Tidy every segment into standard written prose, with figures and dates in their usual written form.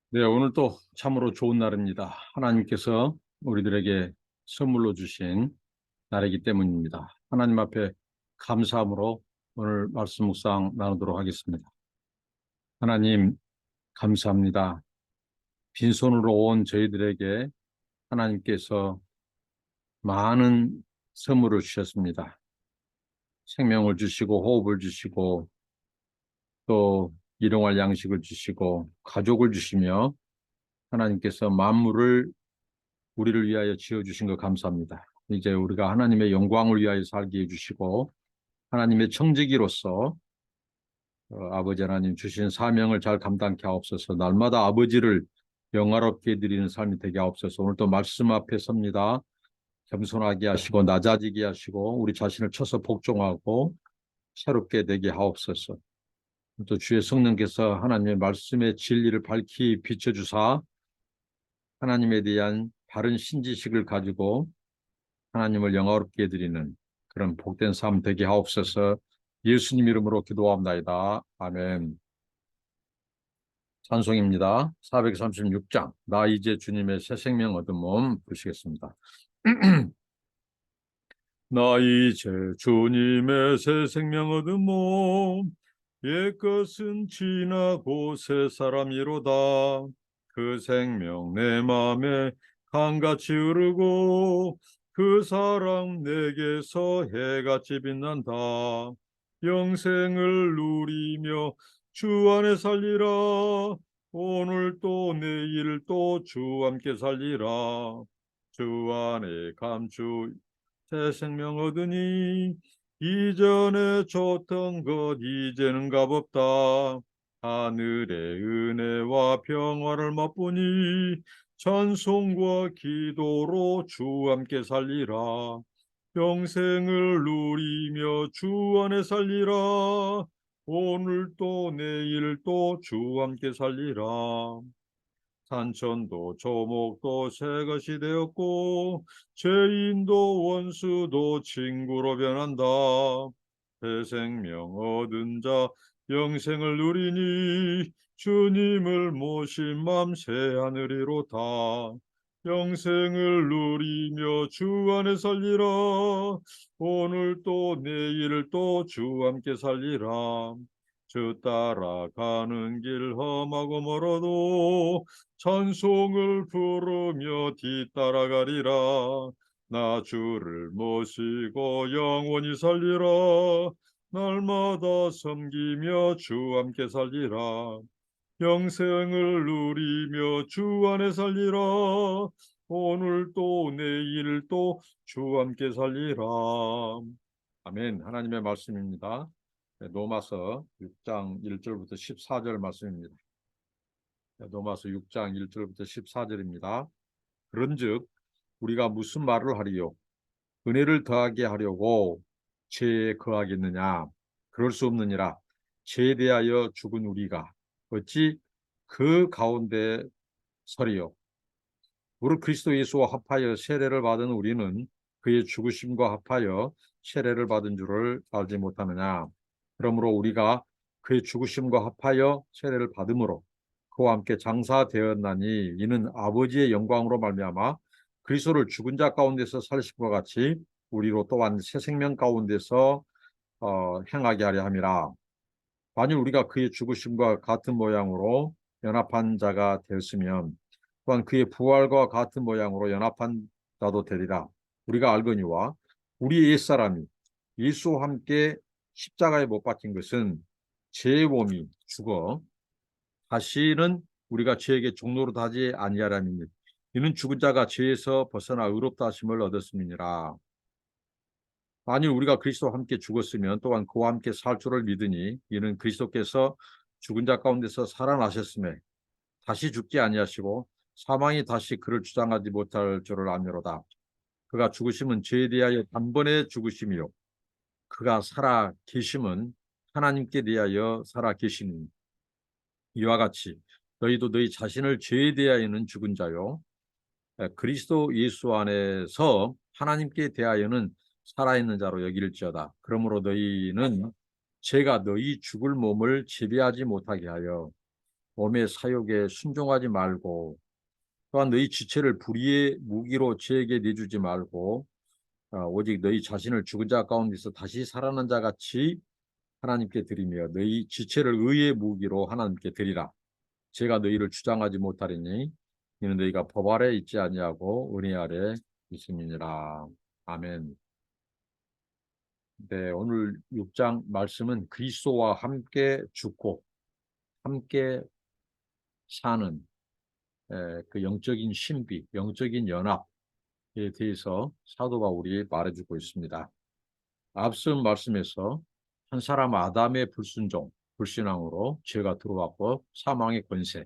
네, 오늘 또 참으로 좋은 날입니다. 하나님께서 우리들에게 선물로 주신 날이기 때문입니다. 하나님 앞에 감사함으로 오늘 말씀 묵상 나누도록 하겠습니다. 하나님, 감사합니다. 빈손으로 온 저희들에게 하나님께서 많은 선물을 주셨습니다. 생명을 주시고 호흡을 주시고 또 일용할 양식을 주시고 가족을 주시며 하나님께서 만물을 우리를 위하여 지어주신 것 감사합니다. 이제 우리가 하나님의 영광을 위하여 살게 해주시고 하나님의 청지기로서 아버지 하나님 주신 사명을 잘 감당케 하옵소서. 날마다 아버지를 영화롭게 드리는 삶이 되게 하옵소서. 오늘 또 말씀 앞에 섭니다. 겸손하게 하시고 낮아지게 하시고 우리 자신을 쳐서 복종하고 새롭게 되게 하옵소서. 또 주의 성령께서 하나님의 말씀의 진리를 밝히 비춰주사 하나님에 대한 바른 신지식을 가지고 하나님을 영화롭게 해드리는 그런 복된 삶 되게 하옵소서. 예수님 이름으로 기도합나이다. 아멘. 찬송입니다. 436장 나 이제 주님의 새 생명 얻은 몸 부르시겠습니다. 나 이제 주님의 새 생명 얻은 몸 옛것은 지나고 새 사람이로다. 그 생명 내 맘에 강같이 흐르고 그 사랑 내게서 해같이 빛난다. 영생을 누리며 주 안에 살리라. 오늘 또 내일 또 주 함께 살리라. 주 안에 감추 새 생명 얻으니 이전에 줬던 것 이제는 값없다. 하늘의 은혜와 평화를 맛보니 찬송과 기도로 주 함께 살리라. 영생을 누리며 주 안에 살리라. 오늘 또 내일 또 주 함께 살리라. 산천도 조목도 새 것이 되었고 죄인도 원수도 친구로 변한다. 새 생명 얻은 자 영생을 누리니 주님을 모신 맘 새하늘이로다. 영생을 누리며 주 안에 살리라. 오늘 또 내일 또 주 함께 살리라. 주 따라가는 길 험하고 멀어도 찬송을 부르며 뒤따라가리라. 나 주를 모시고 영원히 살리라. 날마다 섬기며 주 함께 살리라. 영생을 누리며 주 안에 살리라. 오늘 또 내일 또 주 함께 살리라. 아멘. 하나님의 말씀입니다. 로마서 6장 1절부터 14절 말씀입니다. 로마서 6장 1절부터 14절입니다. 그런즉 우리가 무슨 말을 하리요? 은혜를 더하게 하려고 죄에 거하겠느냐? 그럴 수 없느니라. 죄에 대하여 죽은 우리가 어찌 그 가운데 서리요? 무릇 그리스도 예수와 합하여 세례를 받은 우리는 그의 죽으심과 합하여 세례를 받은 줄을 알지 못하느냐? 그러므로 우리가 그의 죽으심과 합하여 세례를 받음으로 그와 함께 장사되었나니 이는 아버지의 영광으로 말미암아 그리스도를 죽은 자 가운데서 살리심과 같이 우리로 또한 새 생명 가운데서 행하게 하려 함이라. 만일 우리가 그의 죽으심과 같은 모양으로 연합한 자가 되었으면 또한 그의 부활과 같은 모양으로 연합한 자도 되리라. 우리가 알거니와 우리 옛사람이 예수와 함께 십자가에 못 박힌 것은 죄의 몸이 죽어 다시는 우리가 죄에게 종노릇 하지 아니하라니 이는 죽은 자가 죄에서 벗어나 의롭다 하심을 얻었음이니라. 만일 우리가 그리스도와 함께 죽었으면 또한 그와 함께 살 줄을 믿으니 이는 그리스도께서 죽은 자 가운데서 살아나셨음에 다시 죽지 아니하시고 사망이 다시 그를 주장하지 못할 줄을 아미로다. 그가 죽으심은 죄에 대하여 단번에 죽으심이요 그가 살아 계심은 하나님께 대하여 살아 계심이니 이와 같이 너희도 너희 자신을 죄에 대하여는 죽은 자요 그리스도 예수 안에서 하나님께 대하여는 살아있는 자로 여길지어다. 그러므로 너희는 죄가 너희 죽을 몸을 지배하지 못하게 하여 몸의 사욕에 순종하지 말고 또한 너희 지체를 불의의 무기로 죄에게 내주지 말고 오직 너희 자신을 죽은 자 가운데서 다시 살아난 자 같이 하나님께 드리며 너희 지체를 의의 무기로 하나님께 드리라. 제가 너희를 주장하지 못하리니 이는 너희가 법 아래 있지 아니하고 은혜 아래 있음이니라. 아멘. 네, 오늘 6장 말씀은 그리스도와 함께 죽고 함께 사는 그 영적인 신비, 영적인 연합에 대해서 사도 바울이 말해주고 있습니다. 앞선 말씀에서 한 사람 아담의 불순종, 불신앙으로 죄가 들어왔고 사망의 권세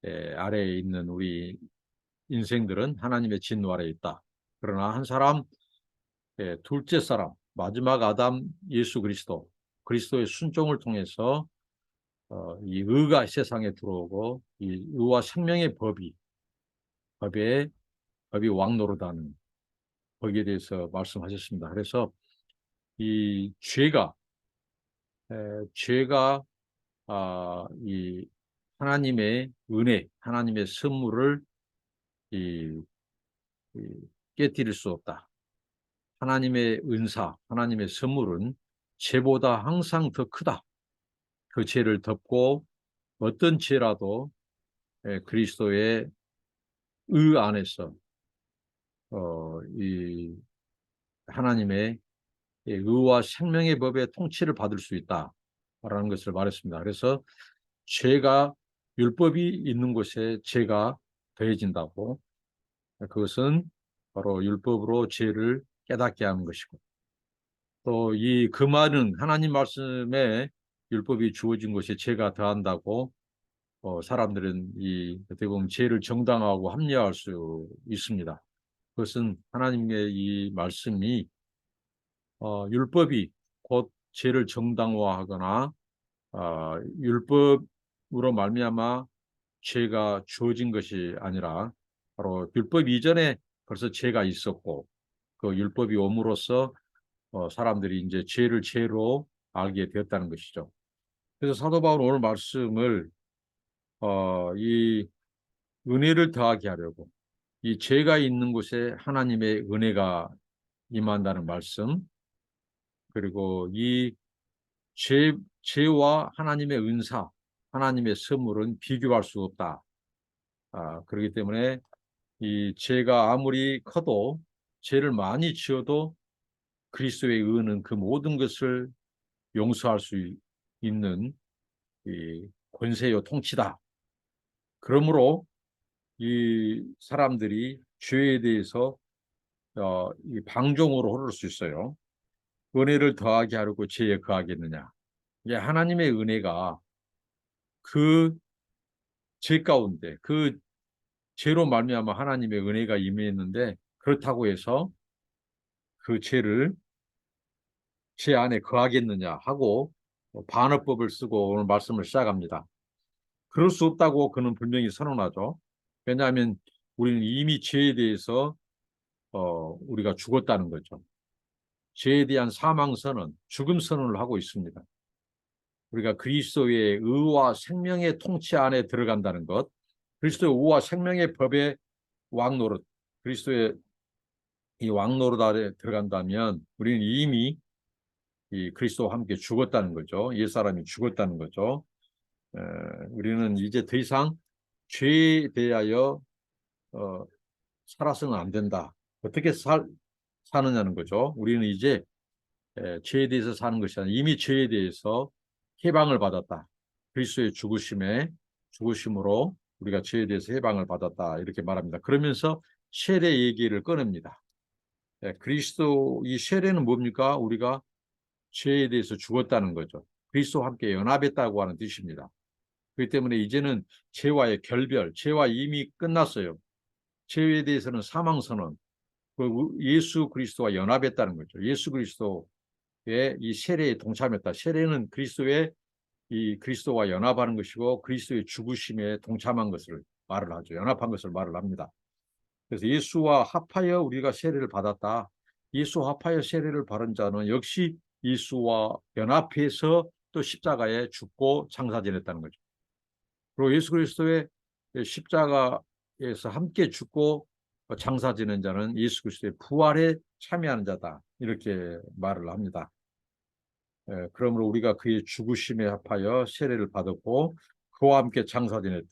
아래에 있는 우리 인생들은 하나님의 진노 아래에 있다. 그러나 한 사람, 둘째 사람, 마지막 아담 예수 그리스도, 그리스도의 순종을 통해서 이 의가 세상에 들어오고 이 의와 생명의 법이 왕노릇하는 거기에 대해서 말씀하셨습니다. 그래서 이 죄가 이 하나님의 은혜, 하나님의 선물을 이, 이 깨뜨릴 수 없다. 하나님의 은사, 하나님의 선물은 죄보다 항상 더 크다. 그 죄를 덮고 어떤 죄라도 그리스도의 의 안에서 이 하나님의 의와 생명의 법의 통치를 받을 수 있다라는 것을 말했습니다. 그래서 죄가 율법이 있는 곳에 죄가 더해진다고 그것은 바로 율법으로 죄를 깨닫게 하는 것이고 또 이 그 말은 하나님 말씀에 율법이 주어진 곳에 죄가 더한다고 사람들은 이 어떻게 보면 죄를 정당화하고 합리화할 수 있습니다. 그것은 하나님의 이 말씀이 율법이 곧 죄를 정당화하거나 율법으로 말미암아 죄가 주어진 것이 아니라 바로 율법 이전에 벌써 죄가 있었고 그 율법이 옴으로써 사람들이 이제 죄를 죄로 알게 되었다는 것이죠. 그래서 사도 바울 오늘 말씀을 이 은혜를 더하게 하려고 이 죄가 있는 곳에 하나님의 은혜가 임한다는 말씀 그리고 이 죄와 하나님의 은사, 하나님의 선물은 비교할 수 없다. 그렇기 때문에 이 죄가 아무리 커도 죄를 많이 지어도 그리스도의 의는 그 모든 것을 용서할 수 있는 이 권세요 통치다. 그러므로 이 사람들이 죄에 대해서 이 방종으로 흐를 수 있어요. 은혜를 더하게 하려고 죄에 거하겠느냐. 이게 하나님의 은혜가 그 죄 가운데 그 죄로 말미암아 하나님의 은혜가 임했는데 그렇다고 해서 그 죄를 죄 안에 거하겠느냐 하고 반어법을 쓰고 오늘 말씀을 시작합니다. 그럴 수 없다고 그는 분명히 선언하죠. 왜냐하면 우리는 이미 죄에 대해서 우리가 죽었다는 거죠. 죄에 대한 사망 선언, 죽음 선언을 하고 있습니다. 우리가 그리스도의 의와 생명의 통치 안에 들어간다는 것, 그리스도의 의와 생명의 법의 왕노릇, 그리스도의 이 왕노릇 아래 들어간다면 우리는 이미 이 그리스도와 함께 죽었다는 거죠. 옛사람이 죽었다는 거죠. 우리는 이제 더 이상 죄에 대하여 살아서는 안 된다. 어떻게 사느냐는 거죠. 우리는 이제 죄에 대해서 사는 것이 아니라 이미 죄에 대해서 해방을 받았다. 그리스도의 죽으심으로 우리가 죄에 대해서 해방을 받았다. 이렇게 말합니다. 그러면서 세례 얘기를 꺼냅니다. 그리스도 이 세례는 뭡니까? 우리가 죄에 대해서 죽었다는 거죠. 그리스도와 함께 연합했다고 하는 뜻입니다. 그렇기 때문에 이제는 죄와의 결별, 죄와 이미 끝났어요. 죄에 대해서는 사망선언, 예수 그리스도와 연합했다는 거죠. 예수 그리스도의 이 세례에 동참했다. 세례는 이 그리스도와 연합하는 것이고 그리스도의 죽으심에 동참한 것을 말을 하죠. 연합한 것을 말을 합니다. 그래서 예수와 합하여 우리가 세례를 받았다. 예수와 합하여 세례를 받은 자는 역시 예수와 연합해서 또 십자가에 죽고 장사 지냈다는 거죠. 그리고 예수 그리스도의 십자가에서 함께 죽고 장사 지는 자는 예수 그리스도의 부활에 참여하는 자다. 이렇게 말을 합니다. 그러므로 우리가 그의 죽으심에 합하여 세례를 받았고 그와 함께 장사 지냈다.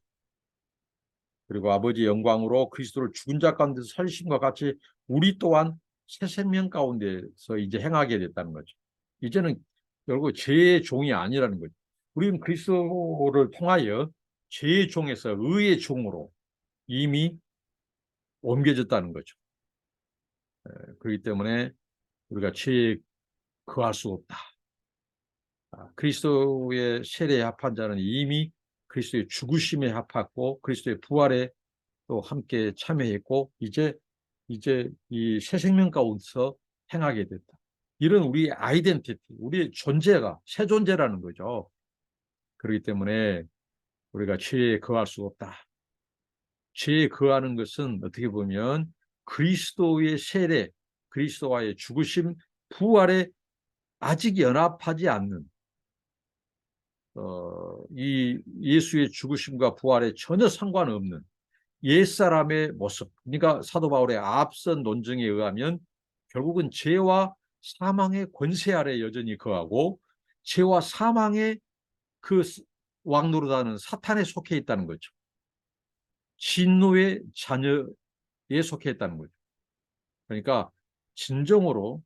그리고 아버지 영광으로 그리스도를 죽은 자 가운데서 살리심과 같이 우리 또한 새 생명 가운데서 이제 행하게 됐다는 거죠. 이제는 결국 죄의 종이 아니라는 거죠. 우리는 그리스도를 통하여 죄의 종에서 의의 종으로 이미 옮겨졌다는 거죠. 그렇기 때문에 우리가 죄에 거할 수 없다. 그리스도의 세례에 합한 자는 이미 그리스도의 죽으심에 합했고 그리스도의 부활에 또 함께 참여했고 이제 이 새 생명 가운데서 행하게 됐다. 이런 우리의 아이덴티티, 우리의 존재가 새 존재라는 거죠. 그렇기 때문에 우리가 죄에 거할 수 없다. 죄에 거하는 것은 어떻게 보면 그리스도의 세례, 그리스도와의 죽으심, 부활에 아직 연합하지 않는 이 예수의 죽으심과 부활에 전혀 상관없는 옛사람의 모습. 그러니까 사도 바울의 앞선 논증에 의하면 결국은 죄와 사망의 권세 아래 여전히 거하고 죄와 사망의 그 왕노릇하는 사탄에 속해 있다는 거죠. 진노의 자녀에 속해 있다는 거죠. 그러니까 진정으로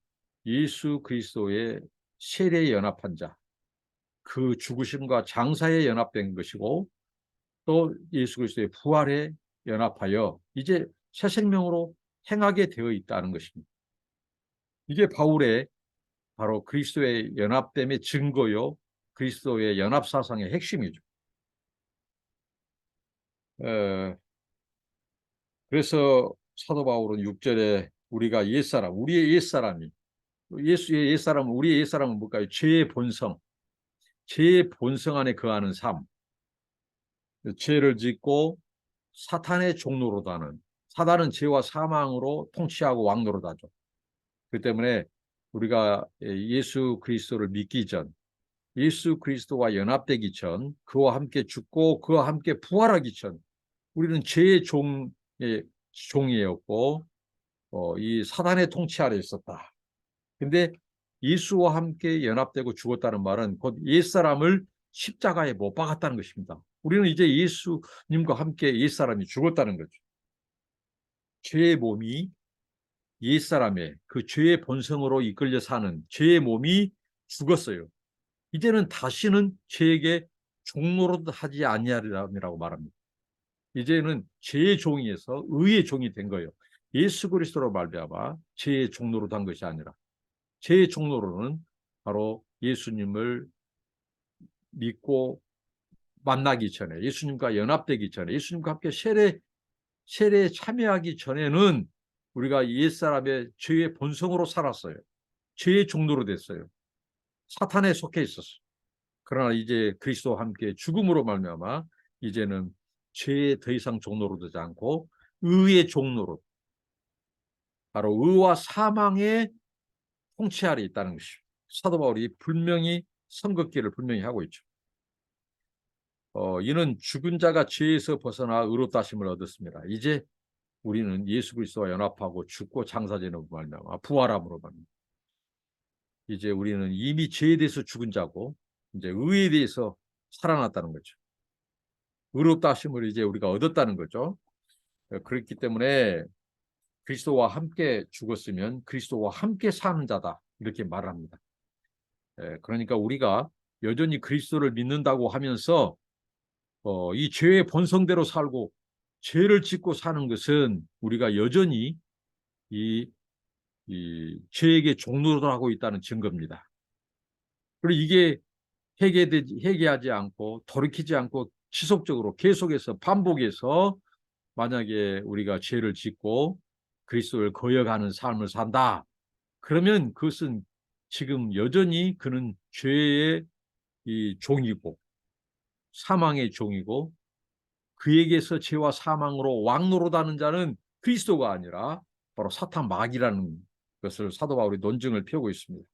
예수 그리스도의 세례에 연합한 자, 그 죽으심과 장사에 연합된 것이고 또 예수 그리스도의 부활에 연합하여 이제 새 생명으로 행하게 되어 있다는 것입니다. 이게 바울의 바로 그리스도의 연합됨의 증거요, 그리스도의 연합 사상의 핵심이죠. 그래서 사도 바울은 6절에 우리가 옛사람, 우리의 옛사람이 예수의 옛사람은 우리의 옛사람은 뭘까요? 죄의 본성, 죄의 본성 안에 거하는 삶, 죄를 짓고 사탄의 종노릇하는 사단은 죄와 사망으로 통치하고 왕노릇하죠. 그 때문에 우리가 예수 그리스도를 믿기 전, 예수 그리스도와 연합되기 전, 그와 함께 죽고 그와 함께 부활하기 전 우리는 죄의 종이었고 이 사단의 통치 아래 있었다. 근데 예수와 함께 연합되고 죽었다는 말은 곧 옛사람을 십자가에 못 박았다는 것입니다. 우리는 이제 예수님과 함께 옛사람이 죽었다는 거죠. 죄의 몸이 옛사람의 그 죄의 본성으로 이끌려 사는 죄의 몸이 죽었어요. 이제는 다시는 죄에게 종노릇하지 아니하리라고 말합니다. 이제는 죄의 종이에서 의의 종이 된 거예요. 예수 그리스도로 말미암아 죄의 종노릇한 것이 아니라 죄의 종노릇은 바로 예수님을 믿고 만나기 전에 예수님과 연합되기 전에 예수님과 함께 세례에 참여하기 전에는 우리가 옛사람의 죄의 본성으로 살았어요. 죄의 종로로 됐어요. 사탄에 속해 있었어요. 그러나 이제 그리스도와 함께 죽음으로 말미암아 이제는 죄에 더 이상 종로로 되지 않고 의의 종로로 바로 의와 사망의 통치 아래 있다는 것이죠. 사도 바울이 분명히 선긋기를 분명히 하고 있죠. 이는 죽은 자가 죄에서 벗어나 의롭다 하심을 얻었습니다. 이제 우리는 예수 그리스도와 연합하고 죽고 장사되는 말미암아 부활함으로 말입니다. 이제 우리는 이미 죄에 대해서 죽은 자고 이제 의에 대해서 살아났다는 거죠. 의롭다 하심을 이제 우리가 얻었다는 거죠. 그렇기 때문에 그리스도와 함께 죽었으면 그리스도와 함께 사는 자다 이렇게 말합니다. 그러니까 우리가 여전히 그리스도를 믿는다고 하면서 이 죄의 본성대로 살고 죄를 짓고 사는 것은 우리가 여전히 이 죄에게 종노릇하고 있다는 증거입니다. 그리고 이게 회개하지 않고 돌이키지 않고 지속적으로 계속해서 반복해서 만약에 우리가 죄를 짓고 그리스도를 거역하는 삶을 산다. 그러면 그것은 지금 여전히 그는 죄의 이 종이고 사망의 종이고 그에게서 죄와 사망으로 왕노릇하는 자는 그리스도가 아니라 바로 사탄 마귀라는 것을 사도 바울이 논증을 펴고 있습니다.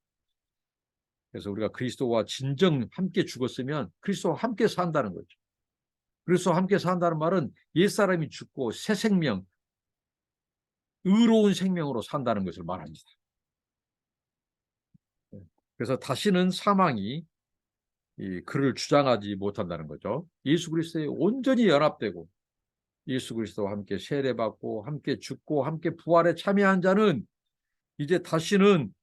그래서 우리가 그리스도와 진정 함께 죽었으면 그리스도와 함께 산다는 거죠. 그래서 함께 산다는 말은 옛사람이 죽고 새 생명, 의로운 생명으로 산다는 것을 말합니다. 그래서 다시는 사망이 그를 주장하지 못한다는 거죠. 예수 그리스도에 온전히 연합되고 예수 그리스도와 함께 세례받고 함께 죽고 함께 부활에 참여한 자는 이제 다시는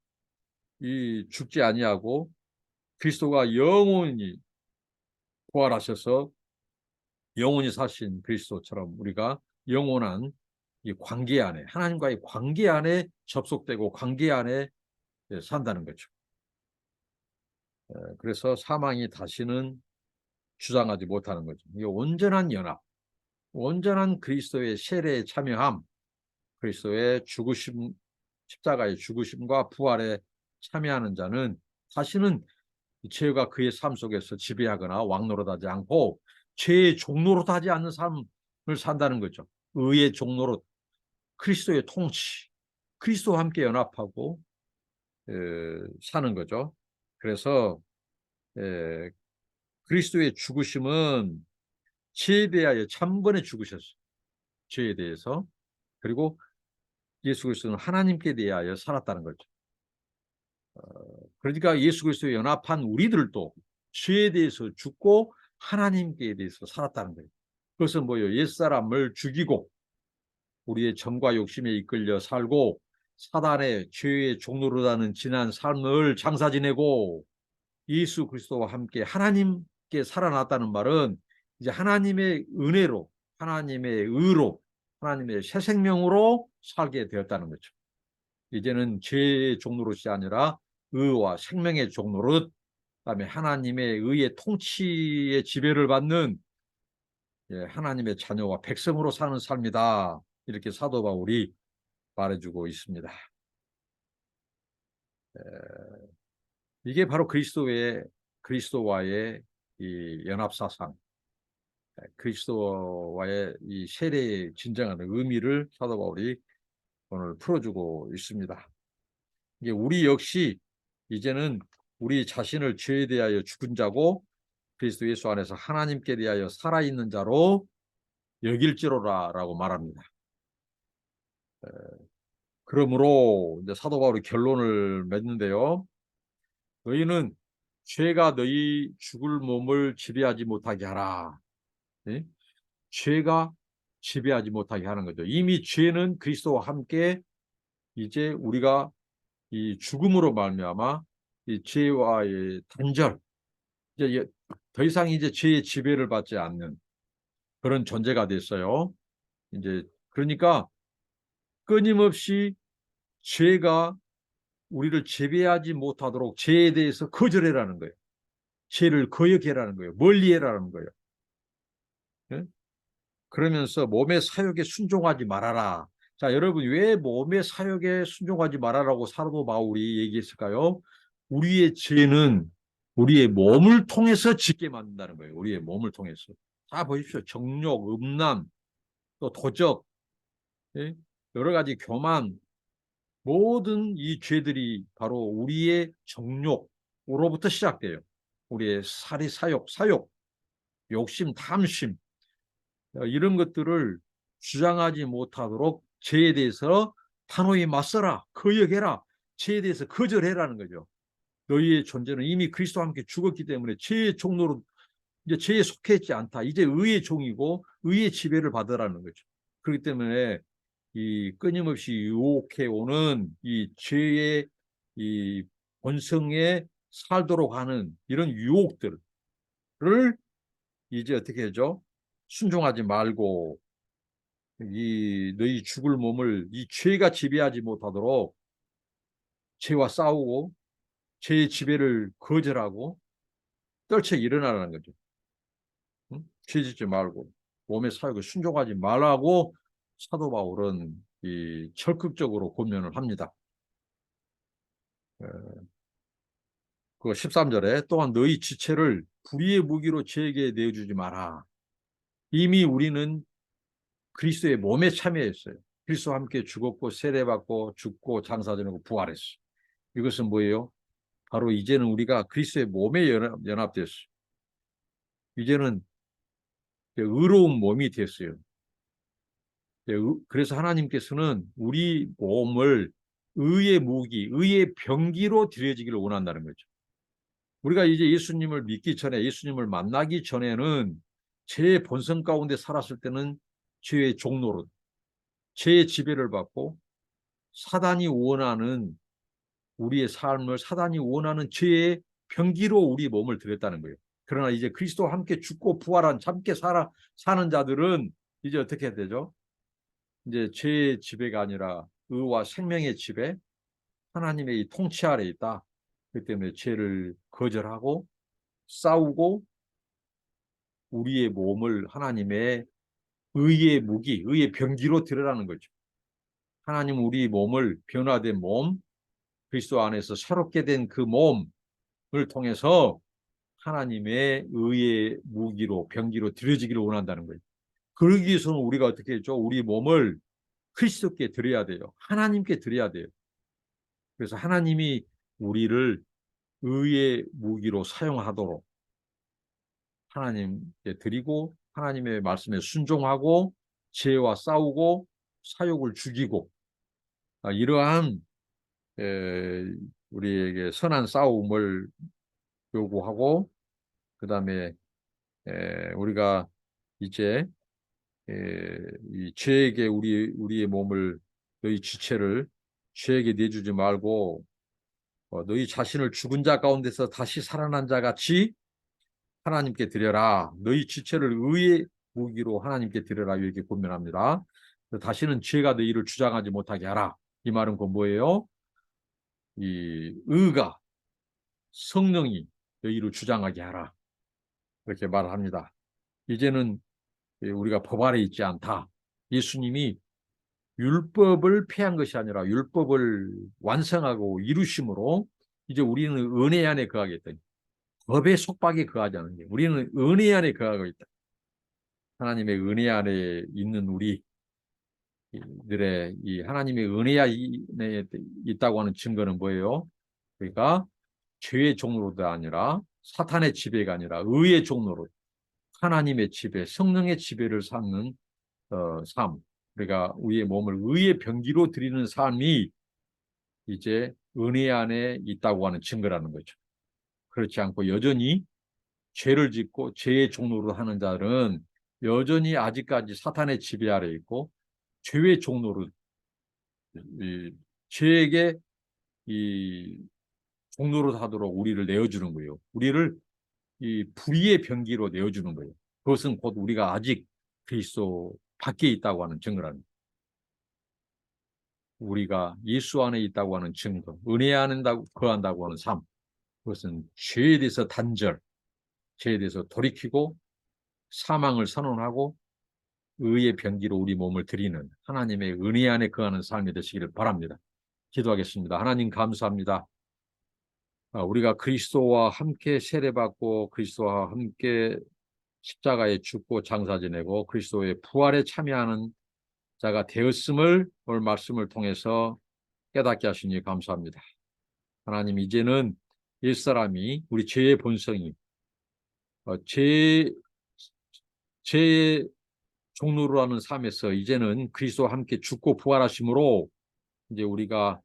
죽지 아니하고 그리스도가 영원히 부활하셔서 영원히 사신 그리스도처럼 우리가 영원한 이 관계 안에, 하나님과의 관계 안에 접속되고 관계 안에 산다는 거죠. 그래서 사망이 다시는 주장하지 못하는 거죠. 이 온전한 연합, 온전한 그리스도의 세례에 참여함, 그리스도의 죽으심, 십자가의 죽으심과 부활에 참여하는 자는 다시는 죄가 그의 삶 속에서 지배하거나 왕노릇하지 않고 죄의 종노릇하지 않는 삶을 산다는 거죠. 의의 종노릇, 그리스도의 통치, 그리스도와 함께 연합하고 사는 거죠. 그래서 그리스도의 죽으심은 죄에 대하여 천번에 죽으셨어요. 죄에 대해서. 그리고 예수 그리스도는 하나님께 대하여 살았다는 거죠. 그러니까 예수 그리스도에 연합한 우리들도 죄에 대해서 죽고 하나님께 대해서 살았다는 거예요. 그것은 뭐예요? 옛사람을 죽이고 우리의 정과 욕심에 이끌려 살고 사단의 죄의 종노릇하는 지난 삶을 장사 지내고 예수 그리스도와 함께 하나님께 살아났다는 말은 이제 하나님의 은혜로, 하나님의 의로, 하나님의 새 생명으로 살게 되었다는 거죠. 이제는 죄의 종노릇이 아니라 의와 생명의 종노릇, 그다음에 하나님의 의의 통치의 지배를 받는 하나님의 자녀와 백성으로 사는 삶이다. 이렇게 사도 바울이 말해주고 있습니다. 이게 바로 그리스도와의 이 연합사상, 그리스도와의 이 세례의 진정한 의미를 사도 바울이 오늘 풀어주고 있습니다. 이게 우리 역시 이제는 우리 자신을 죄에 대하여 죽은 자고 그리스도 예수 안에서 하나님께 대하여 살아있는 자로 여길지로라라고 말합니다. 그러므로 이제 사도 바울이 결론을 맺는데요. 너희는 죄가 너희 죽을 몸을 지배하지 못하게 하라. 네? 죄가 지배하지 못하게 하는 거죠. 이미 죄는 그리스도와 함께 이제 우리가 이 죽음으로 말미암아 이 죄와의 단절, 이제 더 이상 이제 죄의 지배를 받지 않는 그런 존재가 됐어요. 이제 그러니까 끊임없이 죄가 우리를 지배하지 못하도록 죄에 대해서 거절해라는 거예요. 죄를 거역해라는 거예요. 멀리해라는 거예요. 네? 그러면서 몸의 사욕에 순종하지 말아라. 자, 여러분 왜 몸의 사욕에 순종하지 말아라고 사도 바울이 얘기했을까요? 우리의 죄는 우리의 몸을 통해서 짓게 만든다는 거예요. 우리의 몸을 통해서. 자, 보십시오. 정욕, 음란, 또 도적, 예? 여러 가지 교만, 모든 이 죄들이 바로 우리의 정욕으로부터 시작돼요. 우리의 사리, 사욕, 욕심, 탐심, 이런 것들을 주장하지 못하도록 죄에 대해서 단호히 맞서라, 거역해라, 죄에 대해서 거절해라는 거죠. 너희의 존재는 이미 그리스도와 함께 죽었기 때문에 죄의 종로로 이제 죄에 속해 있지 않다. 이제 의의 종이고 의의 지배를 받으라는 거죠. 그렇기 때문에 이 끊임없이 유혹해 오는 이 죄의 이 본성에 살도록 하는 이런 유혹들을 이제 어떻게 하죠? 순종하지 말고 이 너희 죽을 몸을 이 죄가 지배하지 못하도록 죄와 싸우고 죄의 지배를 거절하고 떨쳐 일어나라는 거죠. 응? 죄 짓지 말고 몸의 사역을 순종하지 말라고 사도 바울은 이 적극적으로 권면을 합니다. 그 13절에 또한 너희 지체를 불의의 무기로 죄에게 내주지 마라. 이미 우리는 그리스도의 몸에 참여했어요. 그리스도와 함께 죽었고 세례받고 죽고 장사되고 부활했어요. 이것은 뭐예요? 바로 이제는 우리가 그리스도의 몸에 연합됐어요. 이제는 의로운 몸이 됐어요. 그래서 하나님께서는 우리 몸을 의의 무기, 의의 병기로 드려지기를 원한다는 거죠. 우리가 이제 예수님을 믿기 전에, 예수님을 만나기 전에는 죄의 본성 가운데 살았을 때는 죄의 종노릇, 죄의 지배를 받고 사단이 원하는 우리의 삶을 사단이 원하는 죄의 병기로 우리 몸을 드렸다는 거예요. 그러나 이제 그리스도와 함께 죽고 부활한 함께 사는 자들은 이제 어떻게 되죠? 이제 죄의 지배가 아니라 의와 생명의 지배, 하나님의 이 통치 아래 있다. 그렇기 때문에 죄를 거절하고 싸우고 우리의 몸을 하나님의 의의 무기, 의의 병기로 드리라는 거죠. 하나님 우리 몸을 변화된 몸, 그리스도 안에서 새롭게 된 그 몸을 통해서 하나님의 의의 무기로 병기로 드려지기를 원한다는 거예요. 그러기 위해서는 우리가 어떻게 했죠? 우리 몸을 그리스도께 드려야 돼요. 하나님께 드려야 돼요. 그래서 하나님이 우리를 의의 무기로 사용하도록 하나님께 드리고 하나님의 말씀에 순종하고 죄와 싸우고 사욕을 죽이고 이러한 우리에게 선한 싸움을 요구하고 그 다음에 우리가 이제 이 죄에게 우리의 몸을 너희 지체를 죄에게 내주지 말고 너희 자신을 죽은 자 가운데서 다시 살아난 자 같이 하나님께 드려라. 너희 지체를 의의 무기로 하나님께 드려라. 이렇게 권면합니다. 다시는 죄가 너희를 주장하지 못하게 하라. 이 말은 그 뭐예요? 이 의가 성령이 너희를 주장하게 하라. 이렇게 말을 합니다. 이제는 우리가 법 아래 있지 않다. 예수님이 율법을 폐한 것이 아니라 율법을 완성하고 이루심으로 이제 우리는 은혜 안에 거하겠다. 법의 속박에 거하지 않는 게 우리는 은혜 안에 거하고 있다. 하나님의 은혜 안에 있는 우리들의 이 하나님의 은혜 안에 있다고 하는 증거는 뭐예요? 그러니까 죄의 종로도 아니라 사탄의 지배가 아니라 의의 종로로 하나님의 지배, 성령의 지배를 삼는 삶. 우리가 우리의 몸을 의의 병기로 드리는 삶이 이제 은혜 안에 있다고 하는 증거라는 거죠. 그렇지 않고 여전히 죄를 짓고 죄의 종로로 하는 자들은 여전히 아직까지 사탄의 지배 아래 있고 죄의 종로로 죄에게 이 종로로 하도록 우리를 내어주는 거예요. 우리를 이 불의의 병기로 내어주는 거예요. 그것은 곧 우리가 아직 그리스도 밖에 있다고 하는 증거라는 거예요. 우리가 예수 안에 있다고 하는 증거, 은혜 안에 거한다고 하는 삶, 그것은 죄에 대해서 단절, 죄에 대해서 돌이키고 사망을 선언하고 의의 병기로 우리 몸을 드리는 하나님의 은혜 안에 거하는 삶이 되시기를 바랍니다. 기도하겠습니다. 하나님 감사합니다. 우리가 그리스도와 함께 세례받고 그리스도와 함께 십자가에 죽고 장사 지내고 그리스도의 부활에 참여하는 자가 되었음을 오늘 말씀을 통해서 깨닫게 하시니 감사합니다. 하나님 이제는 옛사람이 우리 죄의 본성이 죄의 종로로 하는 삶에서 이제는 그리스도와 함께 죽고 부활하심으로 이제 우리가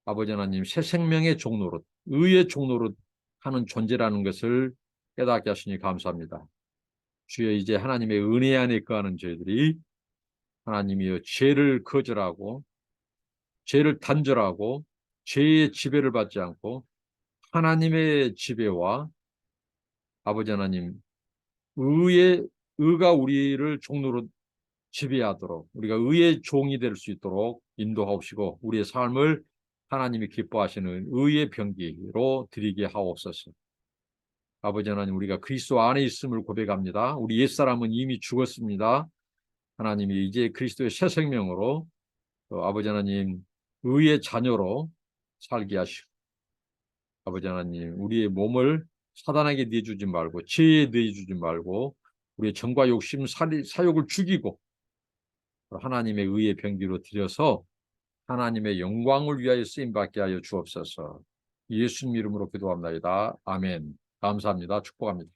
아버지 하나님 새 생명의 종로로 의의 종로로 하는 존재라는 것을 깨닫게 하시니 감사합니다. 주여 이제 하나님의 은혜 안에 거하는 저희들이 하나님이여 죄를 거절하고 죄를 단절하고 죄의 지배를 받지 않고 하나님의 지배와 아버지 하나님 의가 우리를 종로로 지배하도록 우리가 의의 종이 될 수 있도록 인도하옵시고 우리의 삶을 하나님이 기뻐하시는 의의 병기로 드리게 하옵소서. 아버지 하나님 우리가 그리스도 안에 있음을 고백합니다. 우리 옛사람은 이미 죽었습니다. 하나님이 이제 그리스도의 새 생명으로 아버지 하나님 의의 자녀로 살게 하시고 아버지 하나님 우리의 몸을 사단에게 내주지 말고 죄에 내주지 말고 우리의 정과 욕심 사욕을 죽이고 하나님의 의의 병기로 드려서 하나님의 영광을 위하여 쓰임받게 하여 주옵소서. 예수님 이름으로 기도합니다. 아멘. 감사합니다. 축복합니다.